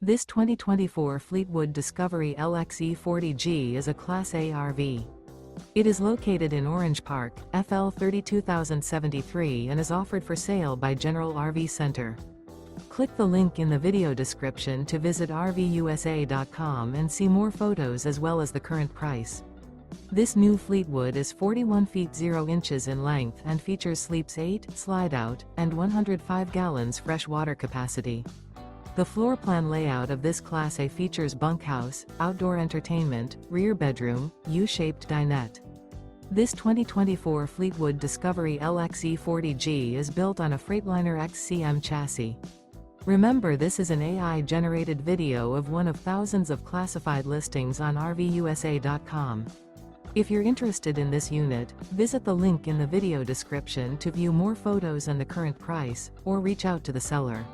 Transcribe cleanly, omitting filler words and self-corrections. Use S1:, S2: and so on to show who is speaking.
S1: This 2024 Fleetwood Discovery LXE 40G is a Class A RV. It is located in Orange Park, FL 32073 and is offered for sale by General RV Center. Click the link in the video description to visit RVUSA.com and see more photos as well as the current price. This new Fleetwood is 41 feet 0 inches in length and features sleeps 8, Slideout, and 105 gallons fresh water capacity. The floor plan layout of this Class A features bunkhouse, outdoor entertainment, rear bedroom, U-shaped dinette. This 2024 Fleetwood Discovery LXE 40G is built on a Freightliner XCM chassis. Remember, this is an AI-generated video of one of thousands of classified listings on RVUSA.com. If you're interested in this unit, visit the link in the video description to view more photos and the current price, or reach out to the seller.